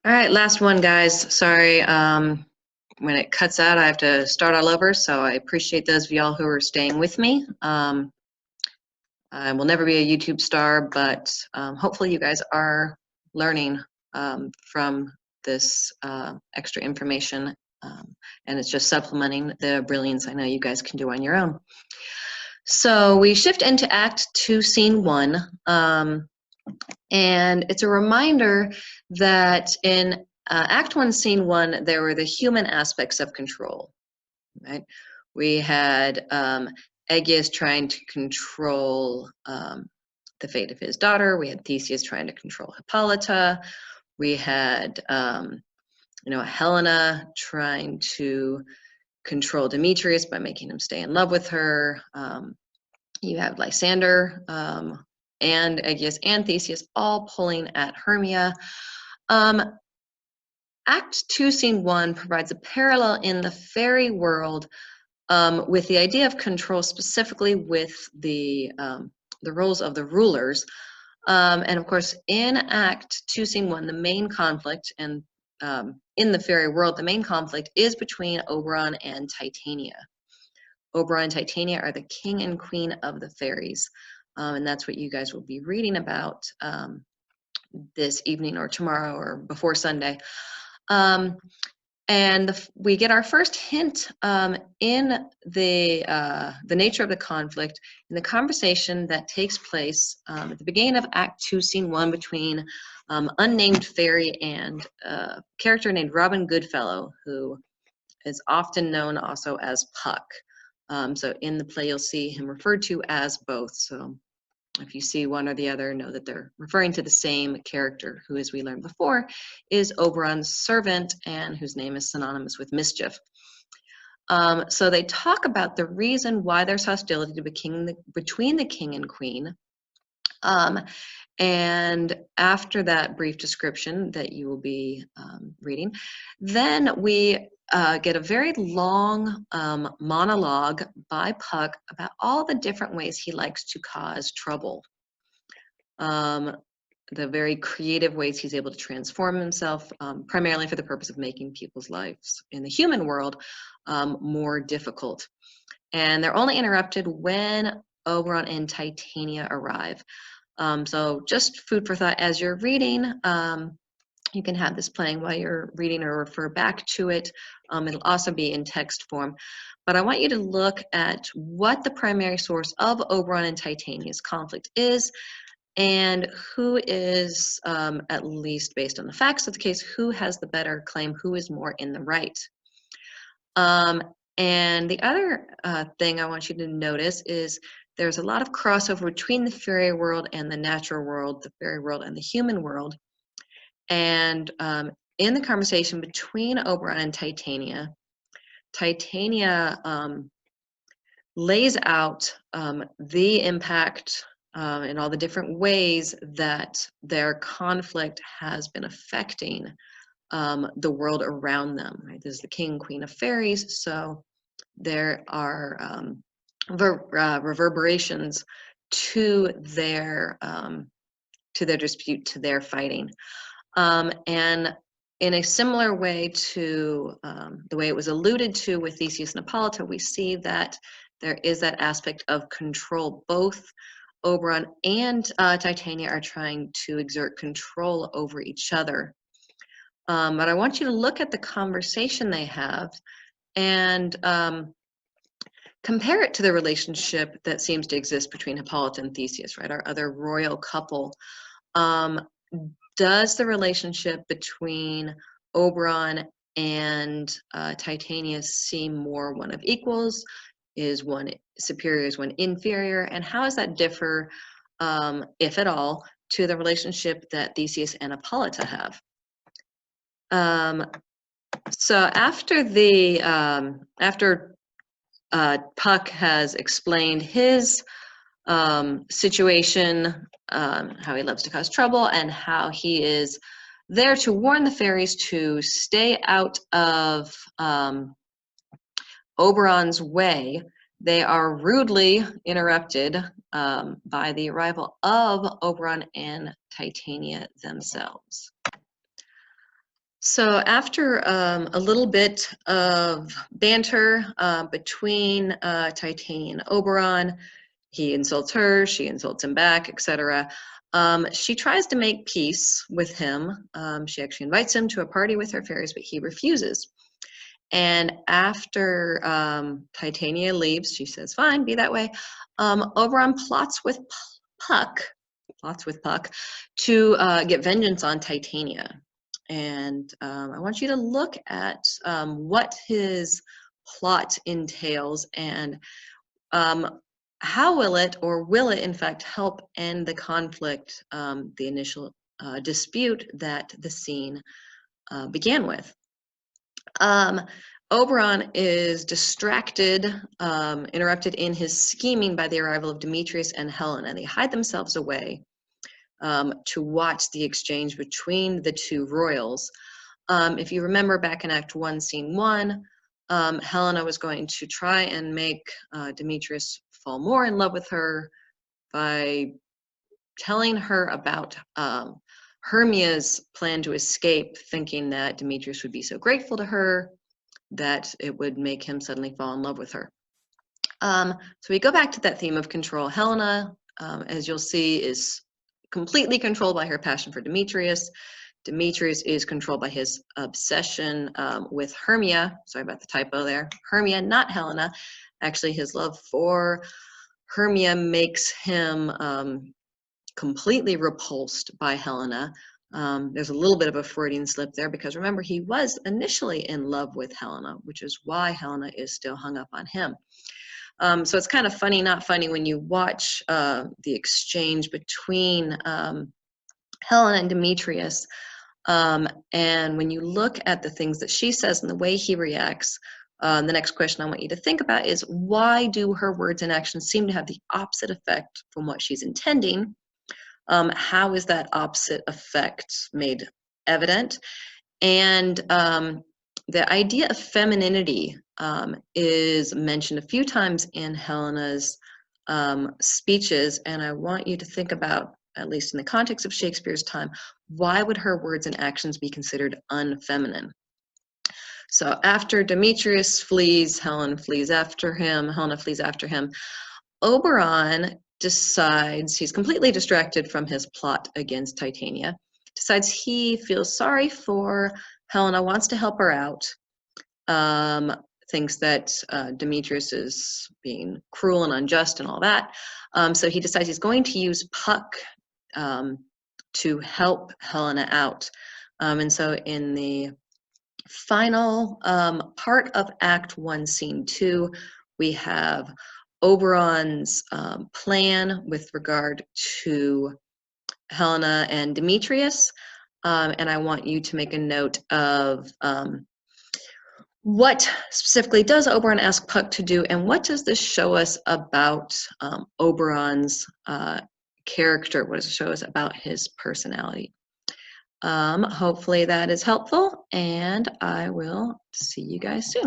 All right, last one, guys. Sorry, when it cuts out, I have to start all over, so I appreciate those of y'all who are staying with me. I will never be a YouTube star, but hopefully you guys are learning from this extra information, and it's just supplementing the brilliance I know you guys can do on your own. So we shift into Act 2, Scene 1, and it's a reminder that in Act 1, Scene 1, there were the human aspects of control, right? We had Aegeus trying to control the fate of his daughter. We had Theseus trying to control Hippolyta. We had, Helena trying to control Demetrius by making him stay in love with her. You have Lysander and Aegeus and Theseus all pulling at Hermia. Act 2, Scene 1 provides a parallel in the fairy world with the idea of control, specifically with the roles of the rulers. And of course, in Act 2, Scene 1, the main conflict, and in the fairy world, the main conflict is between Oberon and Titania. Oberon and Titania are the king and queen of the fairies. And that's what you guys will be reading about this evening or tomorrow or before Sunday. And we get our first hint in the nature of the conflict in the conversation that takes place at the beginning of Act 2, Scene 1 between unnamed fairy and a character named Robin Goodfellow, who is often known also as Puck. So in the play, you'll see him referred to as both. So if you see one or the other, know that they're referring to the same character, who, as we learned before, is Oberon's servant and whose name is synonymous with mischief. So they talk about the reason why there's hostility between the king and queen. And after that brief description that you will be reading, then we get a very long monologue by Puck about all the different ways he likes to cause trouble. The very creative ways he's able to transform himself, primarily for the purpose of making people's lives in the human world more difficult. And they're only interrupted when Oberon and Titania arrive. So just food for thought as you're reading. You can have this playing while you're reading or refer back to it. It'll also be in text form. But I want you to look at what the primary source of Oberon and Titania's conflict is, and who is, at least based on the facts of the case, who has the better claim, who is more in the right. And the other thing I want you to notice is there's a lot of crossover between the fairy world and the natural world, the fairy world and the human world. And in the conversation between Oberon and Titania, Titania lays out the impact in all the different ways that their conflict has been affecting the world around them. Right? This is the king, queen of fairies, so there are reverberations to their dispute, to their fighting. And in a similar way to the way it was alluded to with Theseus and Hippolyta, we see that there is that aspect of control. Both Oberon and Titania are trying to exert control over each other. But I want you to look at the conversation they have and compare it to the relationship that seems to exist between Hippolyta and Theseus, right? Our other royal couple. Does the relationship between Oberon and Titania seem more one of equals? Is one superior, is one inferior? And how does that differ, if at all, to the relationship that Theseus and Hippolyta have? So after Puck has explained his situation, how he loves to cause trouble, and how he is there to warn the fairies to stay out of Oberon's way, they are rudely interrupted by the arrival of Oberon and Titania themselves. So after a little bit of banter between Titania and Oberon, he insults her, she insults him back, etc. She tries to make peace with him. She actually invites him to a party with her fairies, but he refuses. And after Titania leaves, she says, "Fine, be that way." Oberon plots with Puck to get vengeance on Titania. And I want you to look at what his plot entails and how will it, or will it in fact help end the conflict, the initial dispute that the scene began with. Oberon is distracted, interrupted in his scheming by the arrival of Demetrius and Helena. They hide themselves away to watch the exchange between the two royals. If you remember back in Act 1, Scene 1, Helena was going to try and make Demetrius fall more in love with her by telling her about Hermia's plan to escape, thinking that Demetrius would be so grateful to her that it would make him suddenly fall in love with her. So we go back to that theme of control. Helena, as you'll see, is completely controlled by her passion for Demetrius. Demetrius is controlled by his obsession with Hermia. Sorry about the typo there. Hermia, not Helena. Actually, his love for Hermia makes him completely repulsed by Helena. There's a little bit of a Freudian slip there because remember, he was initially in love with Helena, which is why Helena is still hung up on him. So it's kind of funny, not funny, when you watch the exchange between Helena and Demetrius. And when you look at the things that she says and the way he reacts, the next question I want you to think about is, why do her words and actions seem to have the opposite effect from what she's intending? How is that opposite effect made evident? And the idea of femininity is mentioned a few times in Helena's speeches, and I want you to think about, at least in the context of Shakespeare's time, why would her words and actions be considered unfeminine? So after Demetrius flees, Helena flees after him. Oberon decides, he's completely distracted from his plot against Titania, decides he feels sorry for Helena, wants to help her out, thinks that Demetrius is being cruel and unjust and all that. So he decides he's going to use Puck to help Helena out. And so in the final part of Act 1, Scene 2, we have Oberon's plan with regard to Helena and Demetrius. And I want you to make a note of what specifically does Oberon ask Puck to do, and what does this show us about Oberon's character? What does it show us about his personality? Hopefully that is helpful, and I will see you guys soon.